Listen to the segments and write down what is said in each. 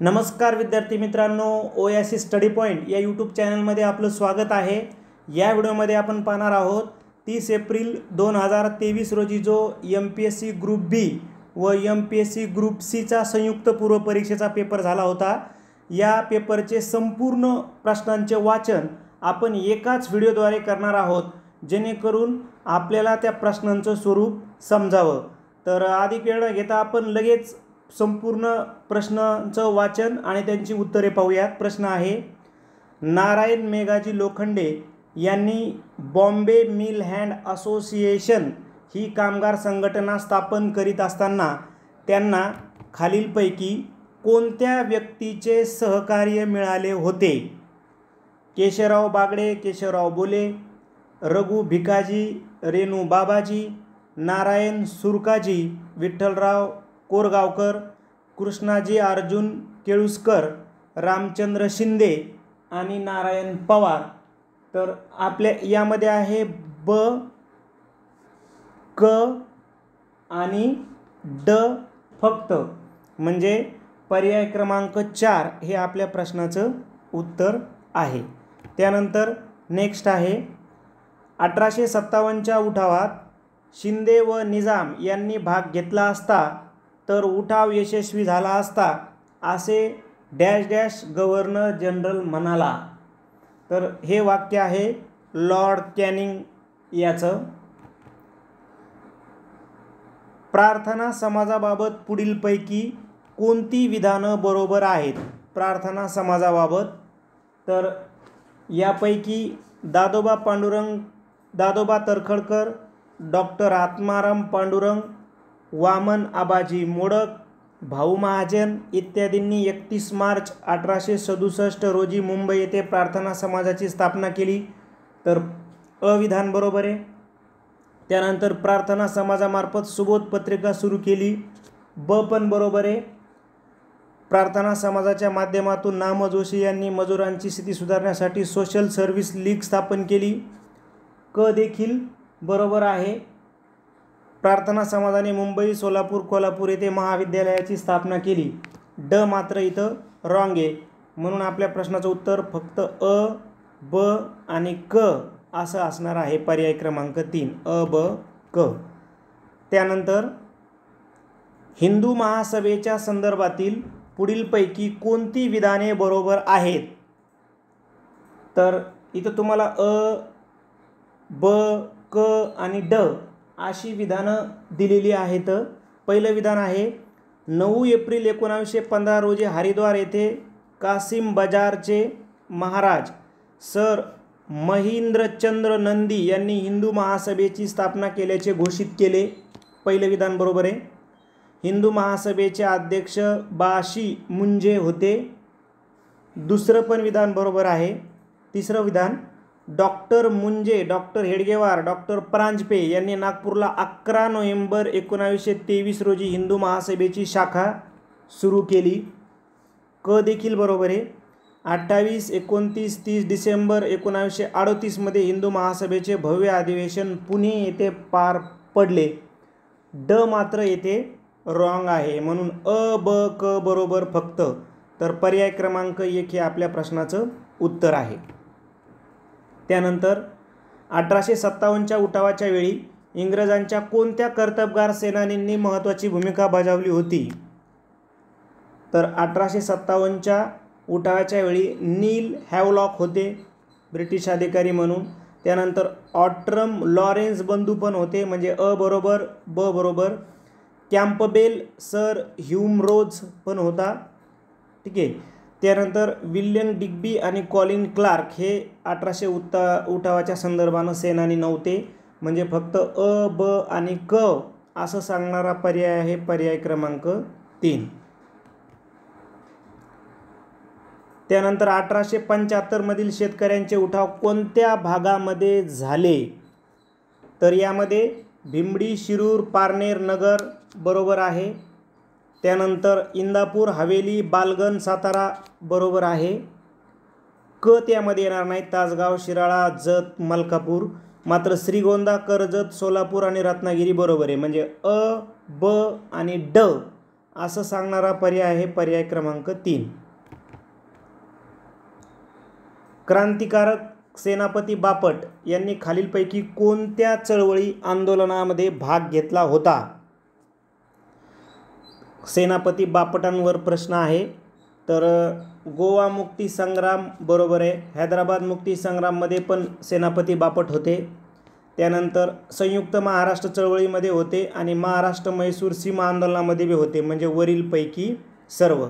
नमस्कार विद्यार्थी मित्रांनो, ओएसिस स्टडी पॉइंट या यूट्यूब चॅनलमध्ये आपलं स्वागत आहे। या व्हिडिओमध्ये आपण पाहणार आहोत 30 एप्रिल 2023 रोजी जो MPSC ग्रुप बी व MPSC ग्रुप सी चा संयुक्त पूर्व परीक्षेचा पेपर झाला होता। या पेपरचे संपूर्ण प्रश्नांचे वाचन आपण एकाच व्हिडिओद्वारे करणार आहोत, जेणेकरून आपल्याला त्या प्रश्नांचं स्वरूप समजावं। तर अधिक वेळ न घेता आपण लगेच संपूर्ण प्रश्नांचं वाचन आणि त्यांची उत्तरे पाहूयात। प्रश्न आहे, नारायण मेघाजी लोखंडे यांनी बॉम्बे मिल हँड असोसिएशन ही कामगार संघटना स्थापन करीत असताना त्यांना खालीलपैकी कोणत्या व्यक्तीचे सहकार्य मिळाले होते? केशवराव बागडे, केशवराव बोले, रघु भिकाजी, रेणू बाबाजी, नारायण सुरकाजी, विठ्ठलराव कोरगावकर, कृष्णाजी अर्जुन केळुस्कर, रामचंद्र शिंदे आणि नारायण पवार। तर आपल्या यामध्ये आहे ब, क आणि ड फक्त, म्हणजे पर्याय क्रमांक 4 हे आपल्या प्रश्नाचं उत्तर आहे। त्यानंतर नेक्स्ट आहे, 1857च्या उठावात शिंदे व निजाम यांनी भाग घेतला असता तर उठाव यशस्वी झाला असता असे डॅश डॅश गव्हर्नर जनरल म्हणाला। तर हे वाक्य आहे लॉर्ड कॅनिंग याचं। प्रार्थना समाजाबाबत पुढीलपैकी कोणती विधानं बरोबर आहेत? प्रार्थना समाजाबाबत तर यापैकी दादोबा तर्खडकर, डॉक्टर आत्माराम पांडुरंग, वामन आबाजी मोडक, भाऊ महाजन इत्यादींनी 31 मार्च 1867 रोजी मुंबई येथे प्रार्थना समाजाची स्थापना केली। तर अविधान बरोबर आहे। त्यानंतर प्रार्थना समाजामार्फत सुबोध पत्रिका सुरू केली, ब पण बरोबर आहे। प्रार्थना समाजाच्या माध्यमातून नाम जोशी यांनी मजुरांची स्थिती सुधारण्यासाठी सोशल सर्व्हिस लीग स्थापन केली, क देखील बरोबर आहे। प्रार्थना समाजाने मुंबई, सोलापूर, कोल्हापूर येथे महाविद्यालयाची स्थापना केली, ड मात्र इथं रॉंग आहे। म्हणून आपल्या प्रश्नाचं उत्तर फक्त अ, ब आणि क असं असणार आहे, पर्याय क्रमांक 3 अ, ब, क। त्यानंतर हिंदू महासभेच्या संदर्भातील पुढीलपैकी कोणती विधाने बरोबर आहेत? तर इथं तुम्हाला अ, ब, क आणि ड अशी विधानं दिलेली आहेत। पहिलं विधान आहे, 9 एप्रिल 1915 रोजी हरिद्वार येथे कासिम बाजारचे महाराज सर महेंद्रचंद्र नंदी यांनी हिंदू महासभेची स्थापना केल्याचे घोषित केले। पहिलं विधान बरोबर आहे। हिंदू महासभेचे अध्यक्ष बाशी मुंजे होते, दुसरं पण विधान बरोबर आहे। तिसरं विधान, डॉक्टर मुंजे, डॉक्टर हेडगेवार, डॉक्टर परांजपे यांनी नागपूरला 11 नोव्हेंबर 1923 रोजी हिंदू महासभेची शाखा सुरू केली, क देखील बरोबर आहे। 28, 29, 30 डिसेंबर 1938 मध्ये हिंदू महासभेचे भव्य अधिवेशन पुणे येथे पार पडले, ड मात्र येथे रॉंग आहे। म्हणून अ, ब, क बरोबर फक्त। तर पर्याय क्रमांक 1 हे आपल्या प्रश्नाचं उत्तर आहे। त्यानंतर 1857च्या उठावाच्या वेळी इंग्रजांच्या कोणत्या कर्तबगार सेनानींनी महत्त्वाची भूमिका बजावली होती? तर 1857च्या उठावाच्या वेळी नील हॅवलॉक होते ब्रिटिश अधिकारी म्हणून। त्यानंतर ऑट्रम लॉरेन्स बंधू पण होते, म्हणजे अ बरोबर, ब बरोबर। कॅम्पबेल सर ह्यूमरोज पण होता, ठीक आहे। त्यानंतर विल्यम डिग्बी आणि कॉलिन क्लार्क हे 1800 उठावाच्या संदर्भानं सेनानी नव्हते, म्हणजे फक्त अ, ब आणि क असं सांगणारा पर्याय आहे पर्याय क्रमांक 3। त्यानंतर 1875 मधील शेतकऱ्यांचे उठाव कोणत्या भागामध्ये झाले? तर यामध्ये भिंबडी, शिरूर, पारनेर, नगर बरोबर आहे। त्यानंतर इंदापूर, हवेली, बालगण, सातारा बरोबर आहे। क त्यामध्ये येणार नाही, तासगाव, शिराळा, जत, मलकापूर। मात्र श्रीगोंदा, कर्जत, सोलापूर आणि रत्नागिरी बरोबर आहे, म्हणजे अ, ब आणि ड असं सांगणारा पर्याय आहे पर्याय क्रमांक 3. क्रांतिकारक सेनापती बापट यांनी खालीलपैकी कोणत्या चळवळी आंदोलनामध्ये भाग घेतला होता? सेनापती बापटांवर प्रश्न आहे. तर गोवा मुक्ती संग्राम बरोबर आहे. हैदराबाद मुक्ती संग्राममध्ये पण सेनापती बापट होते. त्यानंतर संयुक्त महाराष्ट्र चळवळीमध्ये होते आणि महाराष्ट्र म्हैसूर सीमा आंदोलनामध्ये बी होते, म्हणजे वरीलपैकी सर्व.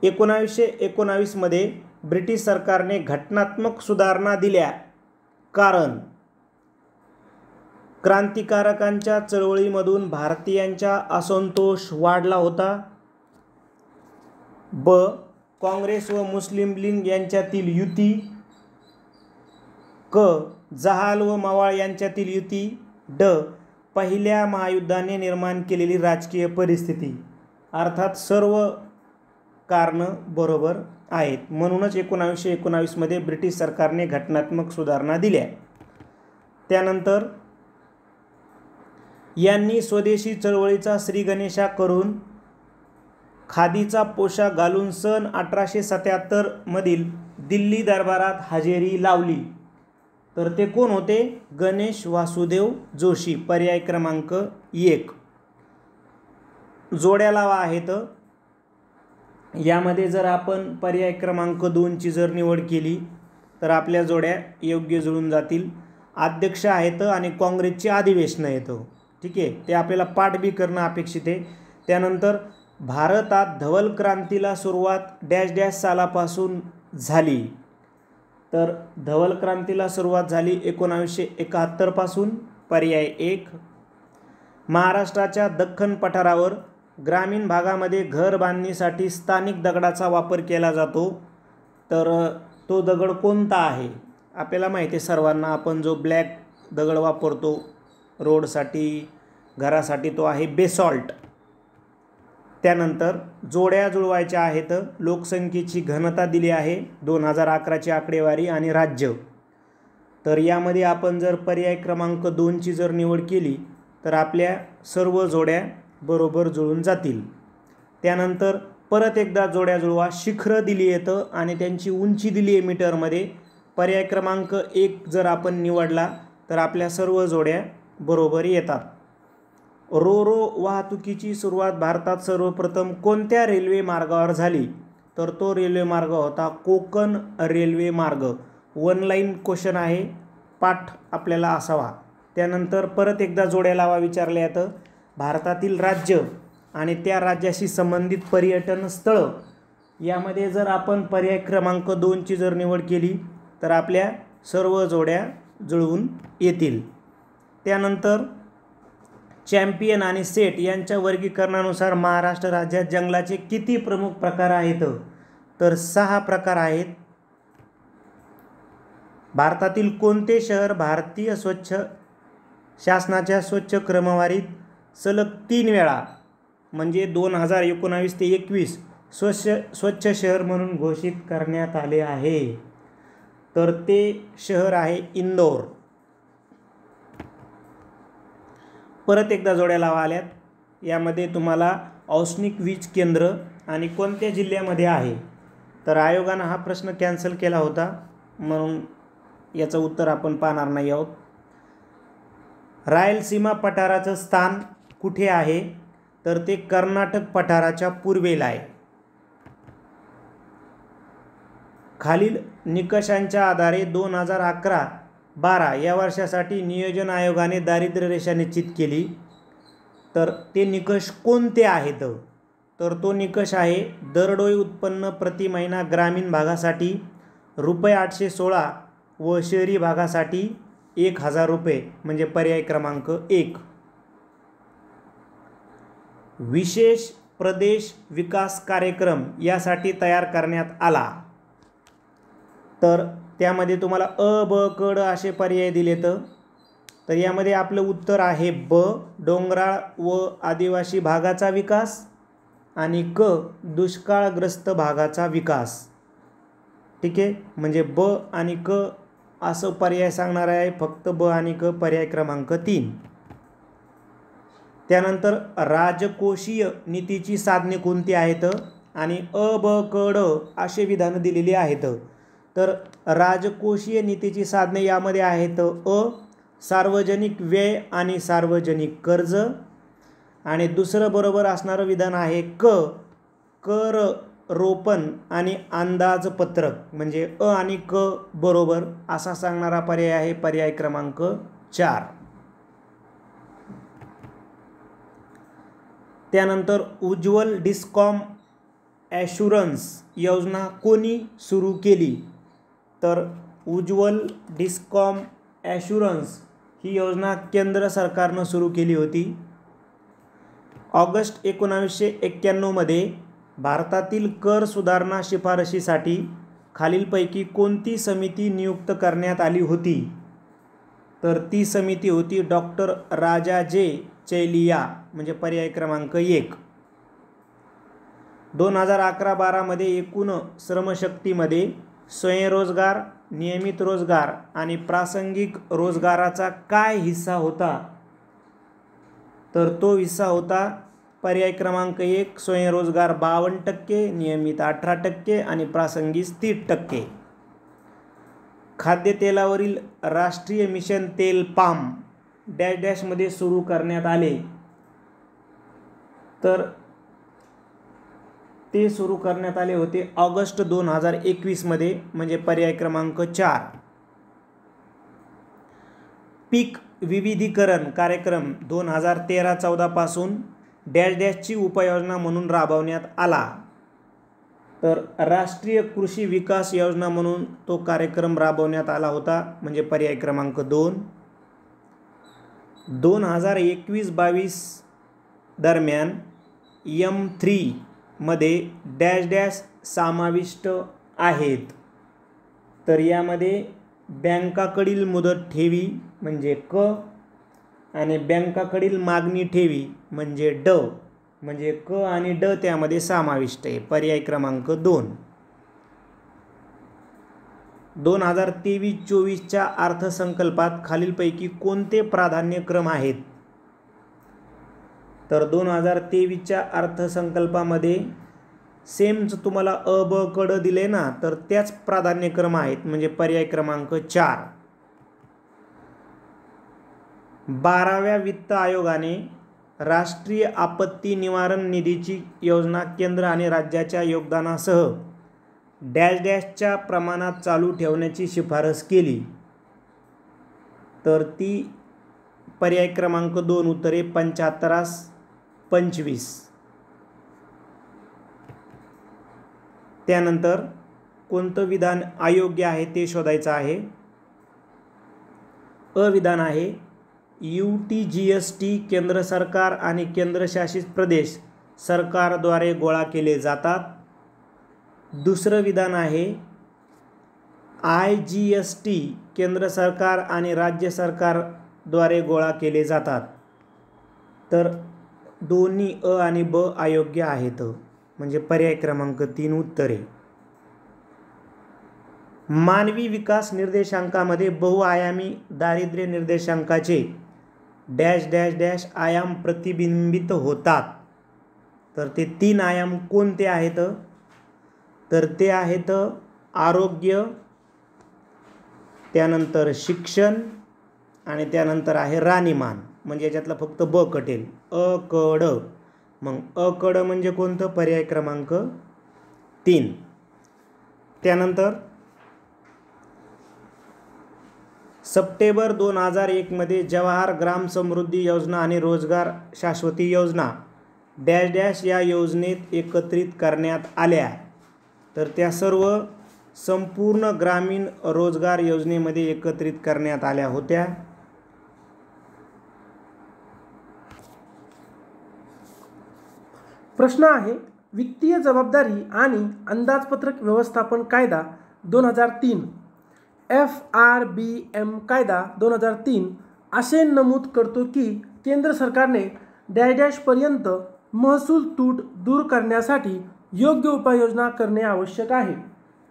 1919 मध्ये ब्रिटिश सरकारने घटनात्मक सुधारणा दिल्या कारण क्रांतिकारकांच्या चळवळीमधून भारतीयांचा असंतोष वाढला होता. ब. काँग्रेस व मुस्लिम लीग यांच्यातील युती. क. जहाल व मवाळ यांच्यातील युती. ड. पहिल्या महायुद्धाने निर्माण केलेली राजकीय परिस्थिती. अर्थात सर्व कारण बरोबर आहेत. म्हणूनच 1919 मध्ये ब्रिटिश सरकारने घटनात्मक सुधारणा दिल्या. त्यानंतर यांनी स्वदेशी चळवळीचा श्रीगणेशा करून खादीचा पोशाख घालून सन 1877 मधील दिल्ली दरबारात हजेरी लावली. तर ते कोण होते? गणेश वासुदेव जोशी. पर्याय क्रमांक 1. जोड्या लावा आहेत. यामध्ये जर आपण पर्याय क्रमांक 2 ची जर निवड केली तर आपल्या जोड्या योग्य जुळून जातील. अध्यक्ष आहेत आणि काँग्रेसचे अधिवेशन येतं. ठीक आहे, ते आपल्याला पाठ बी करणं अपेक्षित आहे. त्यानंतर भारतात धवल क्रांतीला सुरुवात डॅश डॅश सालापासून झाली. तर धवल क्रांतीला सुरुवात झाली 1971 पासून. पर्याय 1. महाराष्ट्राच्या दख्खन पठारावर ग्रामीण भागामध्ये घर बांधणीसाठी स्थानिक दगडाचा वापर केला जातो. तर तो दगड कोणता आहे? आपल्याला माहिती आहे सर्वांना, आपण जो ब्लॅक दगड वापरतो रोडसाठी घरासाठी तो आहे बेसॉल्ट. त्यानंतर जोड्या जुळवायच्या आहेत. लोकसंख्येची घनता दिली आहे 2011 ची आकडेवारी आणि राज्य. तर यामध्ये आपण जर पर्याय क्रमांक 2 ची जर निवड केली तर आपल्या सर्व जोड्या बरोबर जुळून जातील. त्यानंतर परत एकदा जोड्या जुळवा. शिखर दिली येतं आणि त्यांची उंची दिली आहे मीटरमध्ये. पर्याय क्रमांक 1 जर आपण निवडला तर आपल्या सर्व जोड्या बरोबर येतात. रो वाहतुकीची सुरुवात भारतात सर्वप्रथम कोणत्या रेल्वे मार्गावर झाली? तर तो रेल्वे मार्ग होता कोकण रेल्वे मार्ग. 1 लाईन क्वेश्चन आहे, पाठ आपल्याला असावा. त्यानंतर परत एकदा जोड्या लावा विचारले जातं. भारतातील राज्य आणि त्या राज्याशी संबंधित पर्यटन स्थळं यामध्ये जर आपण पर्याय क्रमांक 2 ची जर निवड केली तर आपल्या सर्व जोड्या जुळवून येतील. त्यानंतर चॅम्पियन आणि सेट यांच्या वर्गीकरणानुसार महाराष्ट्र राज्यात जंगलाचे किती प्रमुख प्रकार आहेत? तर 6 प्रकार आहेत. भारतातील कोणते शहर भारतीय स्वच्छ शासनाच्या स्वच्छ क्रमवारीत सलग 3 वेळा म्हणजे 2019 ते 21 स्वच्छ शहर म्हणून घोषित करण्यात आले आहे? तर ते शहर आहे इंदोर. परत एकदा जोड्या लावा आल्यात. यामध्ये तुम्हाला औष्णिक वीज केंद्र आणि कोणत्या जिल्ह्यामध्ये आहे? तर आयोगानं हा प्रश्न कॅन्सल केला होता म्हणून याचं उत्तर आपण पाहणार नाही आहोत. रायलसीमा पठाराचं स्थान कुठे आहे? तर ते कर्नाटक पठाराच्या पूर्वेला आहे. खालील निकषांच्या आधारे 2011-12 या वर्षासाठी नियोजन आयोगाने दारिद्र्य रेषा निश्चित केली. तर ते निकष कोणते आहेत? तर तो निकष आहे दरडोई उत्पन्न प्रति महिना ग्रामीण भागासाठी ₹816 व शहरी भागासाठी ₹1000 म्हणजे पर्याय क्रमांक 1. विशेष प्रदेश विकास कार्यक्रम यासाठी तयार करण्यात आला. तर त्यामध्ये तुम्हाला अ, ब, क, ड असे पर्याय दिलेत. तर यामध्ये आपलं उत्तर आहे ब, डोंगराळ व आदिवासी भागाचा विकास आणि क, दुष्काळग्रस्त भागाचा विकास. ठीक आहे, म्हणजे ब आणि क असं पर्याय सांगणार आहे. फक्त ब आणि क पर्याय क्रमांक 3. त्यानंतर राजकोषीय नीतीची साधने कोणती आहेत आणि अ ब क ड असे विधान दिलेली आहेत. तर राजकोषीय नीतीची साधने यामध्ये आहेत सार्वजनिक व्यय आणि सार्वजनिक कर्ज. आणि दुसरं बरोबर असणारं विधान आहे कर रोपण आणि अंदाजपत्रक, म्हणजे अ आणि क बरोबर असा सांगणारा पर्याय आहे पर्याय क्रमांक 4. त्यानंतर उज्ज्वल डिस्कॉम ॲश्युरन्स योजना कोणी सुरू केली? तर उज्ज्वल डिस्कॉम ॲश्युरन्स ही योजना केंद्र सरकारनं सुरू केली होती. ऑगस्ट 1991 मध्ये भारतातील कर सुधारणा शिफारशीसाठी खालीलपैकी कोणती समिती नियुक्त करण्यात आली होती? तर ती समिती होती डॉक्टर राजा जे चैलिया, म्हणजे पर्याय क्रमांक 1. 2011-12 मध्ये एकूण श्रमशक्तीमध्ये स्वयंरोजगार, नियमित रोजगार आणि प्रासंगिक रोजगाराचा काय हिस्सा होता? तर तो हिस्सा होता पर्याय क्रमांक 1 स्वयंरोजगार 52%, नियमित 18% आणि प्रासंगिक 30%. खाद्यतेलावरील राष्ट्रीय मिशन तेल पाम डॅश डॅशमध्ये सुरू करण्यात आले. तर ते सुरू करण्यात आले होते ऑगस्ट 2021 मध्ये, म्हणजे पर्याय क्रमांक 4. पीक विविधीकरण कार्यक्रम 2013-14 पासून डॅश डॅशची उपाययोजना म्हणून राबवण्यात आला. तर राष्ट्रीय कृषी विकास योजना म्हणून तो कार्यक्रम राबवण्यात आला होता, म्हणजे पर्याय क्रमांक 2. 2021-22 दरम्यान M3 मध्ये डॅश डॅश समाविष्ट आहेत. तर यामध्ये बँकाकडील मुदत ठेवी म्हणजे क आणि बँकाकडील मागणी ठेवी म्हणजे ड, म्हणजे क आणि ड त्यामध्ये समाविष्ट आहे, पर्याय क्रमांक 2. 2023-24च्या अर्थसंकल्पात खालीलपैकी कोणते प्राधान्यक्रम आहेत? तर 2023च्या अर्थसंकल्पामध्ये सेमच तुम्हाला अ ब क ड दिले ना, तर त्याच प्राधान्यक्रम आहेत, म्हणजे पर्याय क्रमांक 4. 12व्या वित्त आयोगाने राष्ट्रीय आपत्ती निवारण निधीची योजना केंद्र आणि राज्याच्या योगदानासह डॅश डॅशच्या प्रमाणात चालू ठेवण्याची शिफारस केली. तर ती पर्याय क्रमांक 2 उत्तरे 75-25. त्यानंतर कोणतं विधान अयोग्य आहे ते शोधायचं आहे. अविधान आहे UTGST केंद्र सरकार आणि केंद्रशासित प्रदेश सरकारद्वारे गोळा केले जातात. दुसरं विधान आहे IGST केंद्र सरकार आणि राज्य सरकारद्वारे गोळा केले जातात. तर दोन्ही अ आणि ब अयोग्य आहेत, म्हणजे पर्याय क्रमांक 3 उत्तरे. मानवी विकास निर्देशांकामध्ये बहुआयामी दारिद्र्य निर्देशांकाचे डॅश डॅश डॅश आयाम प्रतिबिंबित होतात. तर ते 3 आयाम कोणते आहेत? तर ते आहेत आरोग्य, त्यानंतर शिक्षण आणि त्यानंतर आहे राहणीमान, म्हणजे याच्यातलं फक्त ब कटेल अ क ड. मग अ क ड म्हणजे कोणतं? पर्याय क्रमांक 3. त्यानंतर सप्टेंबर 2001 मध्ये जवाहर ग्राम समृद्धी योजना आणि रोजगार शाश्वती योजना डॅश डॅश या योजनेत एकत्रित करण्यात आल्या. तर त्या सर्व संपूर्ण ग्रामीण रोजगार योजनेमध्ये एकत्रित करण्यात आल्या होत्या. प्रश्न आहे वित्तीय जबाबदारी आणि अंदाजपत्रक व्यवस्थापन कायदा 2003 FRBM कायदा 2003 असे नमूद करतो की केंद्र सरकारने डॅश डॅश पर्यंत महसूल तूट दूर करण्यासाठी योग्य उपाययोजना करणे आवश्यक आहे.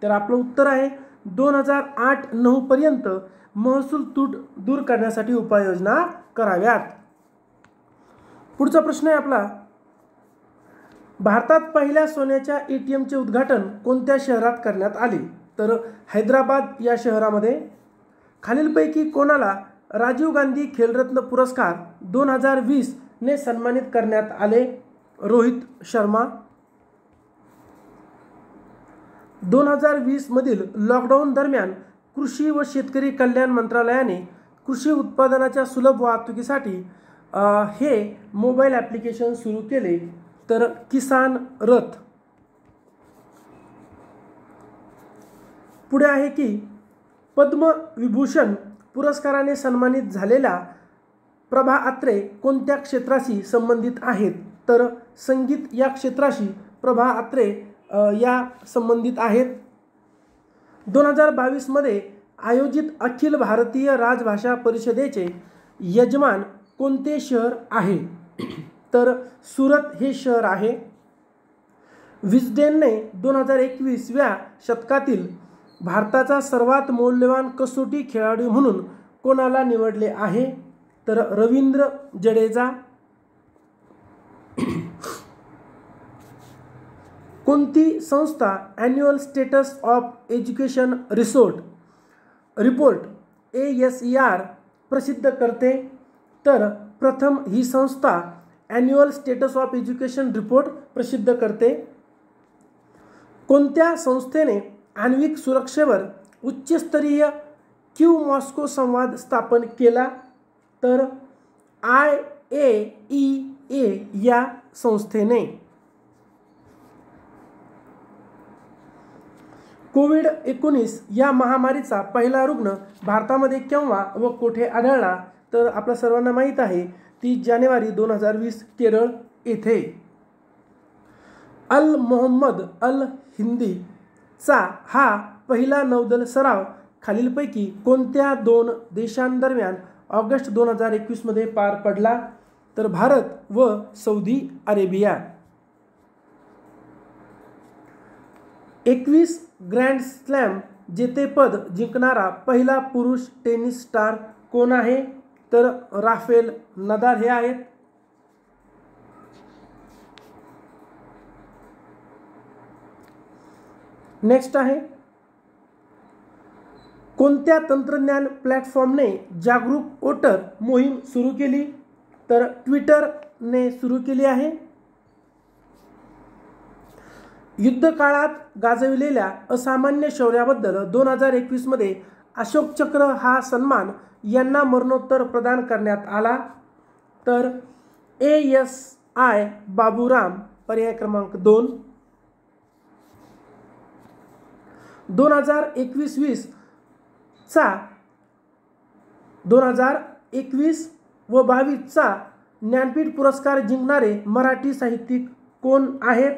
तर आपलं उत्तर आहे 2008-9 पर्यंत महसूल तूट दूर करण्यासाठी उपाययोजना कराव्यात. पुढचा प्रश्न आहे आपला, भारतात पहिल्या सोन्याच्या ATMचे उद्घाटन कोणत्या शहरात करण्यात आले? तर हैदराबाद या शहरामध्ये. खालीलपैकी कोणाला राजीव गांधी खेलरत्न पुरस्कार 2020 ने सन्मानित करण्यात आले? रोहित शर्मा. 2020 मधील लॉकडाऊन दरम्यान कृषी व शेतकरी कल्याण मंत्रालयाने कृषी उत्पादनाच्या सुलभ वाहतुकीसाठी हे मोबाईल ॲप्लिकेशन सुरू केले. तर किसान रथ. पुढे आहे की पद्मविभूषण पुरस्काराने सन्मानित झालेल्या प्रभा अत्रे कोणत्या क्षेत्राशी संबंधित आहेत? तर संगीत या क्षेत्राशी प्रभा अत्रे या संबंधित आहेत. 2022 मध्ये आयोजित अखिल भारतीय राजभाषा परिषदेचे यजमान कोणते शहर आहे? तर सुरत हे शहर आहे. विस्डेनने 2021व्या शतकातील भारताचा सर्वात मौल्यवान कसोटी खेळाडू म्हणून कोणाला निवडले आहे? तर रवींद्र जडेजा. कोणती संस्था annual status of education report ASER प्रसिद्ध करते? तर प्रथम ही संस्था annual status of education report प्रसिद्ध करते. कोणत्या संस्थेने आण्विक सुरक्षेवर उच्चस्तरीय क्यू मॉस्को संवाद स्थापन केला? तर IAEA या संस्थेने. कोविड-19 या महामारीचा पहिला रुग्ण भारतामध्ये केव्हा व कुठे आढळला? तर आपल्या सर्वांना माहीत आहे 30 जानेवारी 2020 केरळ येथे. अल मोहम्मद अल हिंदीचा हा पहिला नौदल सराव खालीलपैकी कोणत्या 2 देशांदरम्यान ऑगस्ट 2021 मध्ये पार पडला? तर भारत व सौदी अरेबिया. 21 ग्रँड स्लॅम जेतेपद जिंकणारा पहिला पुरुष टेनिस स्टार कोण आहे? तर राफेल नदाल हे आहेत. नेक्स्ट आहे, कोणत्या तंत्रज्ञान प्लॅटफॉर्मने जागरूक वोटर मोहीम सुरू केली? तर ट्विटरने सुरू केली आहे. युद्धकाळात गाजविलेल्या असामान्य शौर्याबद्दल 2021 मध्ये अशोक चक्र हा सन्मान यांना मरणोत्तर प्रदान करण्यात आला? तर ASI बाबूराम पर्याय क्रमांक 2. 2021 व 22 ज्ञानपीठ पुरस्कार जिंकणारे मराठी साहित्यिक कोण आहेत?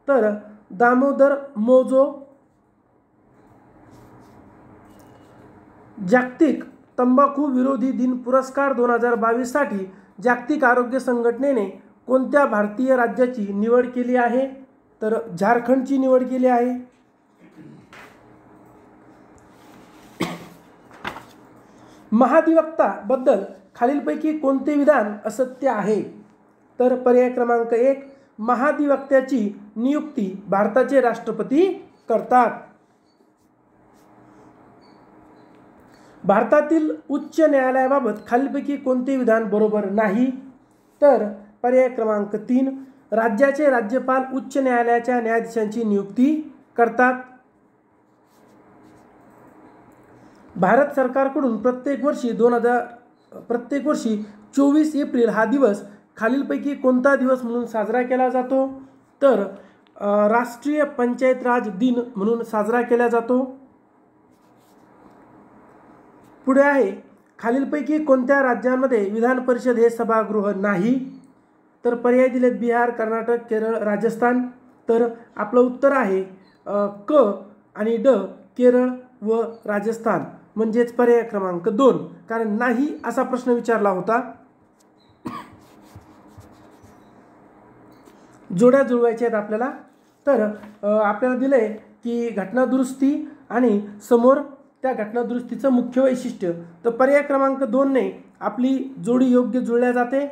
तर दामोदर मोजो. जागतिक तंबाखू विरोधी दिन पुरस्कार 2022 साठी जागतिक आरोग्य संघटनेने कोणत्या भारतीय राज्याची निवड केली आहे? तर झारखंडची निवड केली आहे. महाधिवक्ता बद्दल खालीलपैकी कोणते विधान असत्य आहे? तर पर्याय क्रमांक 1, महाधिवक्त्याची नियुक्ती भारताचे राष्ट्रपती करतात. भारतातील उच्च न्यायालयाबाबत खालीलपैकी कोणते विधान बरोबर नाही? तर पर्याय क्रमांक 3, राज्याचे राज्यपाल उच्च न्यायालयाच्या न्यायाधीशांची नियुक्ती करतात. भारत सरकारकडून प्रत्येक वर्षी 24 एप्रिल हा दिवस खालीलपैकी कोणता दिवस म्हणून साजरा केला जातो? तर राष्ट्रीय पंचायत राज दिन म्हणून साजरा केला जातो. पुढे आहे, खालीलपैकी कोणत्या राज्यांमध्ये विधान परिषद हे सभागृह नाही? तर पर्याय दिलेत बिहार, कर्नाटक, केरळ, राजस्थान. तर आपलं उत्तर आहे क आणि ड, केरळ व राजस्थान, म्हणजेच पर्याय क्रमांक 2, कारण नाही असा प्रश्न विचारला होता. जोड्या जुळवायच्या आहेत आपल्याला. तर आपल्याला दिले की घटना दुरुस्ती आणि समोर त्या घटना दुरुस्तीचं मुख्य वैशिष्ट्य. तर पर्याय क्रमांक 2 ने आपली जोडी योग्य जुळल्या जाते.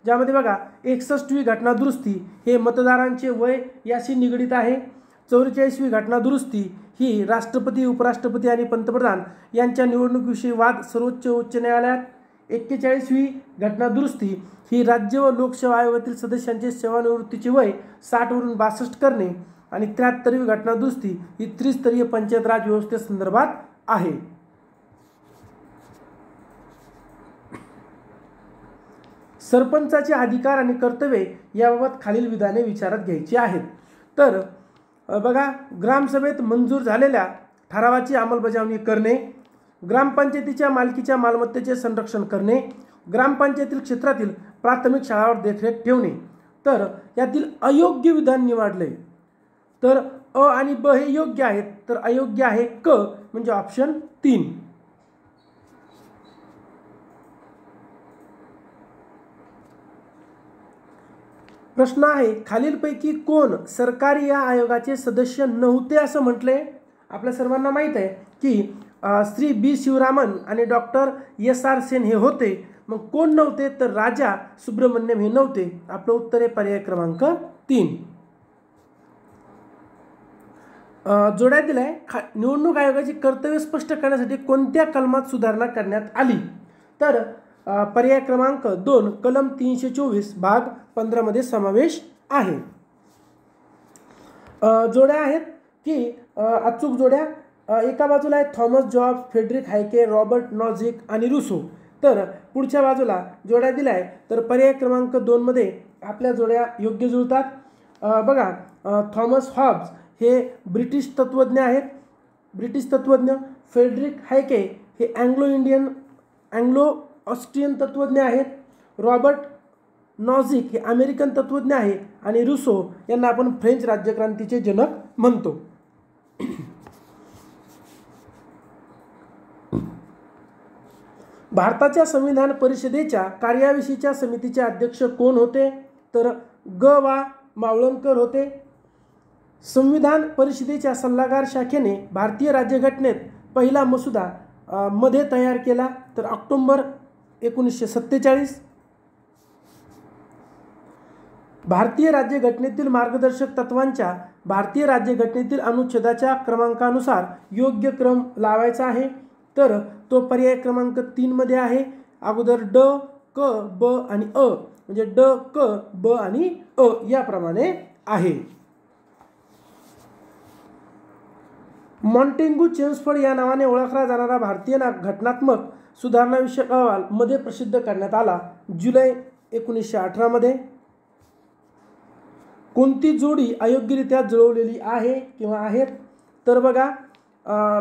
ज्यामध्ये बघा 61वी घटना दुरुस्ती हे मतदारांचे वय याशी निगडित आहे. 44वी घटना दुरुस्ती ही राष्ट्रपती, उपराष्ट्रपती आणि पंतप्रधान यांच्या निवडणुकीविषयी वाद सर्वोच्च उच्च न्यायालयात. 41वी घटना दुरुस्ती ही राज्य व लोकसेवा आयोगातील सदस्यांचे सेवानिवृत्तीचे वय 60 वरून 62 करणे. आणि 73वी घटना दुरुस्ती ही त्रिस्तरीय पंचायत राज व्यवस्थेसंदर्भात आहे. सरपंचाचे अधिकार आणि कर्तव्ये याबाबत खालील विधाने विचारात घ्यायची आहेत. तर बघा, ग्रामसभेत मंजूर झालेल्या ठरावाची अंमलबजावणी करणे, ग्रामपंचायतीच्या मालकीच्या मालमत्तेचे संरक्षण करणे, ग्रामपंचायतील क्षेत्रातील प्राथमिक शाळांवर देखरेख ठेवणे. तर यातील अयोग्य विधान निवडले तर अ आणि ब हे योग्य आहेत, तर अयोग्य आहे क म्हणजे ऑप्शन 3. प्रश्न आहे, खालीलपैकी कोण सरकारी या आयोगाचे सदस्य नव्हते असं म्हटले. आपल्या सर्वांना माहीत आहे की श्री बी शिवरामन आणि डॉक्टर SR सेन हे होते. मग कोण नव्हते तर राजा सुब्रमण्यम हे नव्हते. आपलं उत्तर आहे पर्याय क्रमांक 3. जोड्यात दिलाय, निवडणूक आयोगाची कर्तव्य स्पष्ट करण्यासाठी कोणत्या कलमात सुधारणा करण्यात आली. तर पर्याय क्रमांक 2 कलम 324 भाग 15 मध्ये समावेश आहे. जोड्या आहेत की अचूक जोड्या एका बाजूला आहे थॉमस जॉब्स, फ्रेडरिक हायके, रॉबर्ट नॉझिक आणि रुसो. तर पुढच्या बाजूला जोड्या दिल्या आहे, तर पर्याय क्रमांक 2 मध्ये आपल्या जोड्या योग्य जुळतात. बघा, थॉमस हॉब्स हे ब्रिटिश तत्त्वज्ञ आहेत, ब्रिटिश तत्त्वज्ञ. फ्रेडरिक हायके हे अँग्लो ऑस्ट्रियन तत्त्वज्ञ आहेत. रॉबर्ट नॉझिक हे अमेरिकन तत्त्वज्ञ आहे आणि रुसो यांना आपण फ्रेंच राज्यक्रांतीचे जनक म्हणतो. भारताच्या संविधान परिषदेच्या कार्याविषयीच्या समितीचे अध्यक्ष कोण होते. तर ग वा मावळणकर होते. संविधान परिषदेच्या सल्लागार शाखेने भारतीय राज्यघटनेत पहिला मसुदा मध्ये तयार केला, तर ऑक्टोबर 1947. भारतीय राज्यघटनेतील मार्गदर्शक तत्वांच्या भारतीय राज्यघटनेतील अनुच्छेदाच्या क्रमांकानुसार योग्य क्रम लावायचा आहे, तर तो पर्याय क्रमांक 3 मध्ये आहे. अगोदर ड, क, ब आणि अ, म्हणजे ड, क, ब आणि अ याप्रमाणे आहे. मॉन्टेग्यू चेम्सफोर्ड या नावाने ओळखला जाणारा भारतीय घटनात्मक सुधारणाविषयक अहवाल मध्ये प्रसिद्ध करण्यात आला, जुलै 1918 मध्ये. कोणती जोडी अयोग्यरित्या जुळवलेली आहे किंवा आहेत. तर बघा,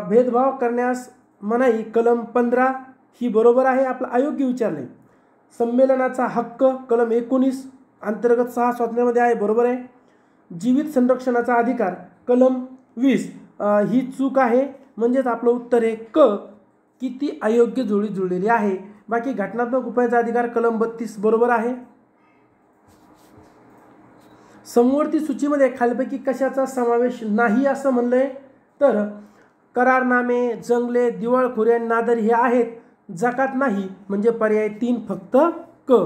भेदभाव करण्यास मनाई कलम 15 ही बरोबर आहे, आपलं अयोग्य विचारले. संमेलनाचा हक्क कलम 19 अंतर्गत 6 स्वातंत्र्यामध्ये आहे, बरोबर आहे. जीवित संरक्षणाचा अधिकार कलम 20 ही चूक आहे, म्हणजेच आपलं उत्तर आहे क. किती अयोग्य जोडी जुळलेली आहे. बाकी घटनात्मक उपायाचा अधिकार कलम 32 बरोबर आहे. समवर्ती सूचीमध्ये खालीलपैकी कशाचा समावेश नाही असं म्हणलंय. तर करारनामे, जंगले, दिवाळखोरी आणि नादरी हे आहेत, जकात नाही, म्हणजे पर्याय 3 फक्त क.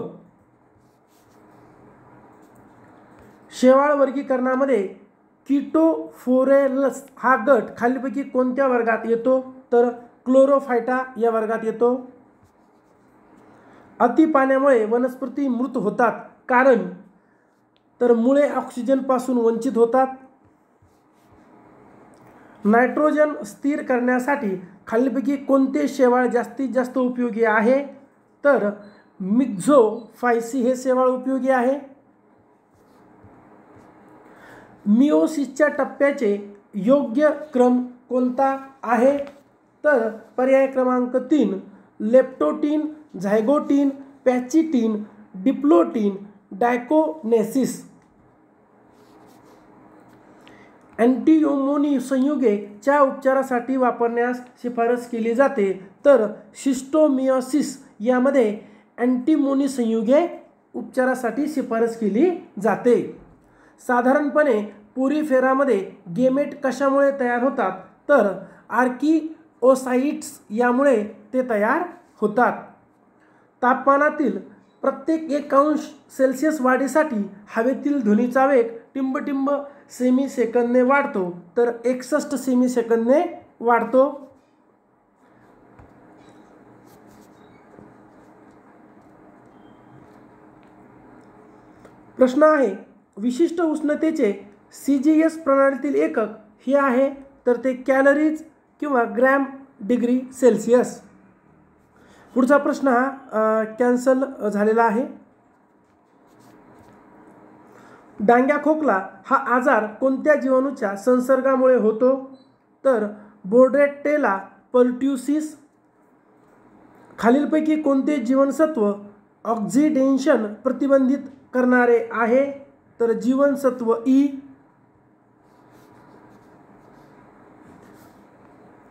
शेवाळ वर्गीकरणामध्ये कीटोफोरेल्स हा गट खालीलपैकी कोणत्या वर्गात येतो. तर क्लोरोफायटा या वर्गात येतो. अति पाण्यामुळे वनस्पती मृत होतात, कारण तर मुळे ऑक्सिजन पासून वंचित होतात. नायट्रोजन स्थिर करण्यासाठी खालीलपैकी कोणते शेवाळ जास्तीत जास्त उपयोगी आहे. तर मिक्झोफायसी हे शेवाळ उपयोगी आहे. मिओसिसच्या टप्प्याचे योग्य क्रम कोणता आहे. तर पर्याय क्रमांक 3 लेप्टोटीन, झायगोटीन, पॅचिटीन, डिप्लोटीन, डायकोनेसिस. अँटीयोमोनी संयुगे च्या उपचारासाठी वापरण्यास शिफारस केली जाते. तर शिस्टोमियोसिस यामध्ये अँटीमोनी संयुगे उपचारासाठी शिफारस केली जाते. साधारणपणे पुरीफेरामध्ये गेमेट कशामुळे तयार होतात. तर आर्किओसाइट्स यामुळे ते तयार होतात. तापमानातील प्रत्येक 1 अंश सेल्सिअस वाढीसाठी हवेतील ध्वनीचा वेग टिंब सेमी सेकंदने वाढतो, तर 61 सेमी सेकंदने वाढतो. प्रश्न आहे, विशिष्ट उष्णतेचे CGS प्रणालीतील एकक हे आहे, तर ते कॅलरीज किंवा ग्रॅम डिग्री सेल्सिअस. पुढचा प्रश्न हा कॅन्सल झालेला आहे. डांग्या खोकला हा आजार कोणत्या जीवाणूच्या संसर्गामुळे होतो, तर बोर्डेटेला पर्ट्युसिस. खालीलपैकी कोणते जीवनसत्व ऑक्सिडेशन प्रतिबंधित करणारे आहे, तर जीवनसत्व ई.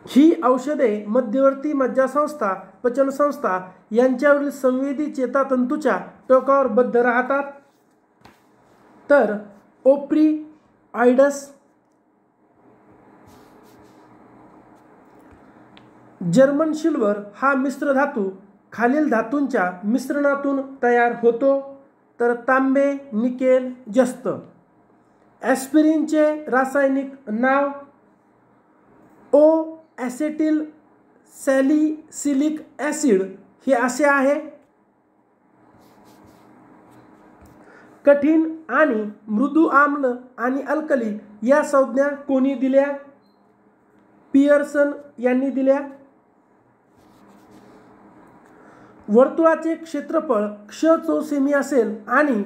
ही औषधे मध्यवर्ती मज्जासंस्था पचनसंस्था यांच्यावरील संवेदी चेतातंतूच्या टोकावर बद्ध राहतात, तर ओप्रिऑइड्स. जर्मन सिल्वर हा मिश्र धातू खालील धातूंच्या मिश्रणातून तयार होतो, तर तांबे, निकेल, जस्त. ॲस्पिरिनचे रासायनिक नाव ओ ॲसेटिल सॅलिसिलिक ॲसिड हे असे आहे. कठीण आणि मृदू आम्ल आणि अल्कली या संज्ञा कोणी दिल्या, पियर्सन यांनी दिल्या. वर्तुळाचे क्षेत्रफळ क्ष चौसेमी असेल आणि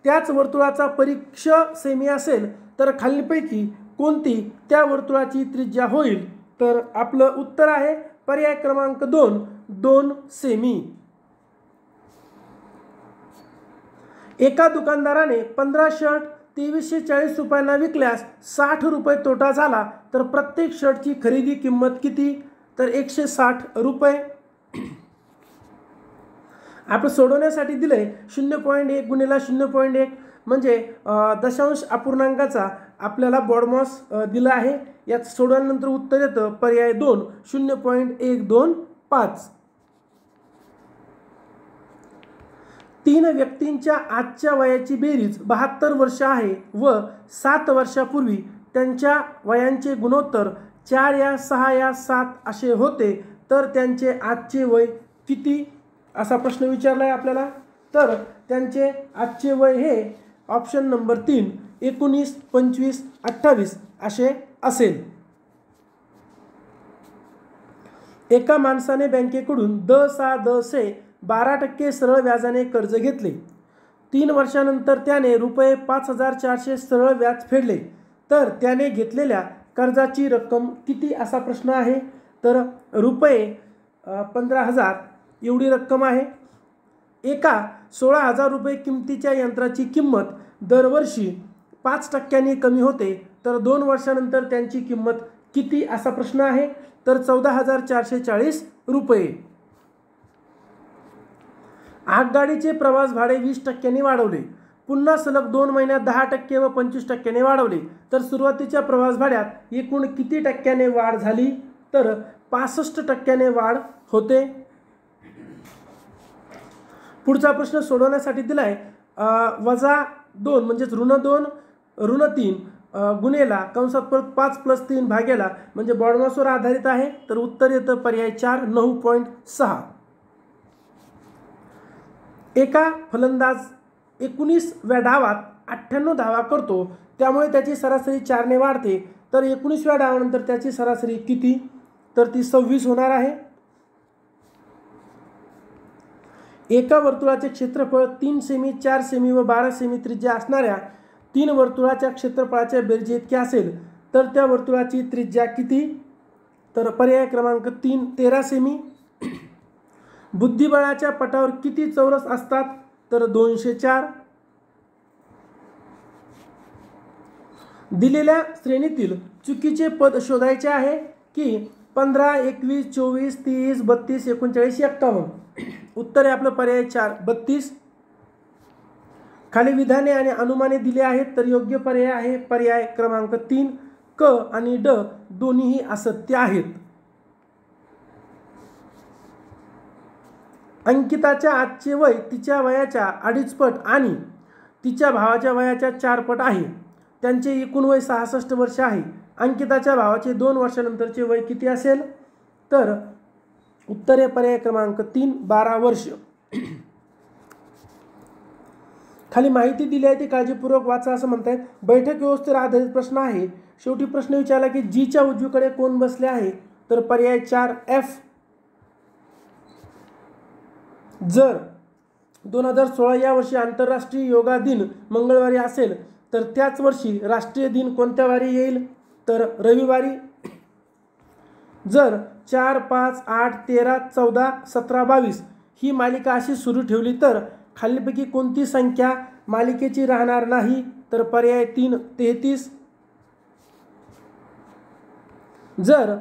त्याच वर्तुळाचा परिक्ष सेमी असेल, तर खालीलपैकी कोणती त्या वर्तुळाची त्रिज्या होईल, तर आपलं उत्तर आहे पर्याय क्रमांक 2 सेमी. एका दुकानदाराने 15 शर्ट 2340 रुपयांना विकल्यास 60 रुपये तोटा झाला, तर प्रत्येक शर्टची खरेदी किंमत किती, तर 160 रुपये. आपण सोडवण्यासाठी दिले 0.1 गुणिले 0.1 म्हणजे दशांश अपूर्णांकाचा आपल्याला बॉडमॉस दिला आहे. यात सोडवल्यानंतर उत्तर येतं पर्याय 2 0.125. 3 व्यक्तींच्या आजच्या वयाची बेरीज 72 वर्ष आहे व 7 वर्षापूर्वी त्यांच्या वयांचे गुणोत्तर 4 या 6 या 7 असे होते, तर त्यांचे आजचे वय किती, असा प्रश्न विचारला आहे आपल्याला. तर त्यांचे आजचे वय हे ऑप्शन नंबर 3 19, 25, 28 असे असेल. एका माणसाने बँकेकडून द.से 12% सरळ व्याजाने कर्ज घेतले. 3 वर्षानंतर त्याने रुपये 5,400 सरळ व्याज फेडले, तर त्याने घेतलेल्या कर्जाची रक्कम किती, असा प्रश्न आहे. तर रुपये 15,000 एवढी रक्कम आहे. एका 16,000 रुपये किमतीच्या यंत्राची किंमत दरवर्षी 5% कमी होते, तर 2 वर्षानंतर त्यांची किंमत किती, असा प्रश्न आहे. तर 14,440 रुपये. आगगाडीचे प्रवास भाडे 20% वाढवले, पुन्हा सलग 2 महिन्यात 10% व 25% वाढवले, तर सुरुवातीच्या प्रवास भाड्यात एकूण किती टक्क्याने वाढ झाली, तर 65% वाढ होते. पुढचा प्रश्न सोडवण्यासाठी दिलाय -2 म्हणजेच -2 -3 गुणेला कंसात परत 5 + 3 भागेला म्हणजे बॉडमॉसवर आधारित आहे, तर उत्तर येतं पर्याय 4 9.6. एका फलंदाज 19व्या डावात 98 धावा करतो, त्यामुळे त्याची सरासरी 4 ने वाढते, तर 19व्या डावानंतर त्याची सरासरी किती, तर ती 26 होणार आहे. एका वर्तुळाचे क्षेत्रफळ 3 सेमी 4 सेमी व 12 सेमी त्रिज्या असणाऱ्या 3 वर्तुळाच्या क्षेत्रफळाच्या बेरजे इतकी असेल, तर त्या वर्तुळाची त्रिज्या किती, तर पर्याय क्रमांक 3 13 सेमी. बुद्धिबळाच्या पटावर किती चौरस असतात, तर 204. दिलेल्या श्रेणीतील चुकीचे पद शोधायचे आहे की 15, 21, 24, 30, 32, 39, 51. उत्तर आहे आपलं पर्याय 4 32. खाली विधाने आणि अनुमाने दिले आहेत, तर योग्य पर्याय आहे पर्याय क्रमांक 3 क आणि ड दोन्हीही असत्य आहेत. अंकिताच्या आजचे वय तिच्या वयाच्या 2.5 पट आणि तिच्या भावाच्या वयाच्या 4 पट आहे. त्यांचे एकूण वय 66 वर्ष आहे. अंकिताच्या भावाचे 2 वर्षानंतरचे वय किती असेल? तर उत्तर आहे पर्याय क्रमांक 3, 12 वर्ष. खाली माहिती दिली आहे ती काळजीपूर्वक वाचा असं म्हणतायत. बैठक व्यवस्थेवर आधारित प्रश्न आहे. शेवटी प्रश्न विचारला की जीच्या उजवीकडे कोण बसले आहे? तर पर्याय 4F. जर 2016 या वर्षी आंतरराष्ट्रीय योगा दिन मंगळवारी असेल तर त्याच वर्षी राष्ट्रीय दिन कोणत्या वारी येईल? तर रविवारी. जर 4, 5, 8, 13, 14, 17, 22 ही मालिका अशी सुरू ठेवली तर खालीलपैकी कोणती संख्या मालिकेची राहणार नाही? तर पर्याय 3, 33. जर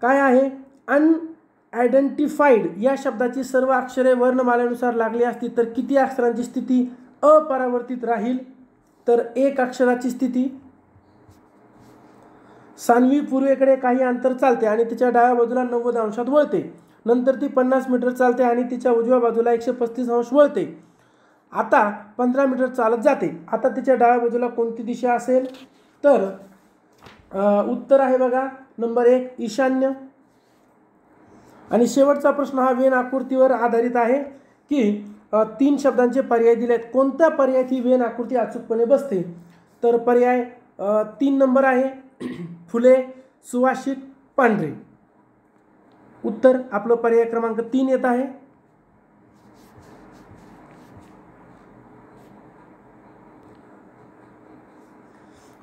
काय आहे अनआयडेंटिफाईड या शब्दाची सर्व अक्षरे वर्णमालेनुसार लागली असती तर किती अक्षरांची स्थिती अपरावर्तित राहील? तर 1 अक्षराची स्थिती. सान्वी पूर्वेकडे काही अंतर चालते आणि तिच्या डाव्या बाजूला 90 अंशात वळते. नंतर ती 50 मीटर चालते आणि तिच्या उजव्या बाजूला 135 अंश वळते. आता 15 मीटर चालत जाते. आता तिच्या डाव्या बाजूला कोणती दिशा असेल? तर उत्तर आहे बघा नंबर 1 ईशान्य. आणि शेवटचा प्रश्न हा वेन आकृतीवर आधारित आहे की 3 शब्दांचे पर्याय दिले आहेत. कोणत्या पर्यायात ही वेन आकृती अचूकपणे बसते? तर पर्याय 3 नंबर आहे फुले, सुवासिक, पांढरे. उत्तर आपलं पर्याय क्रमांक 3 येत आहे.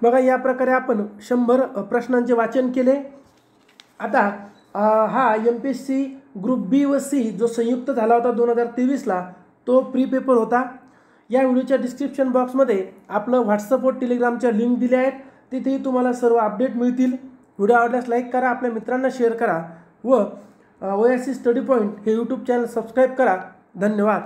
बघा या प्रकारे आपण 100 प्रश्नांचे वाचन केले. आता हा MPSC ग्रुप बी व सी जो संयुक्त झाला होता 2023ला तो प्री पेपर होता. या व्हिडिओच्या डिस्क्रिप्शन बॉक्समध्ये आपलं व्हॉट्सअप व टेलिग्रामच्या लिंक दिल्या आहेत. तिथेही तुम्हाला सर्व अपडेट मिळतील. व्हिडिओ आवडल्यास लाईक करा, आपल्या मित्रांना शेअर करा व OSC स्टडी पॉईंट हे यूट्यूब चॅनल सबस्क्राईब करा. धन्यवाद.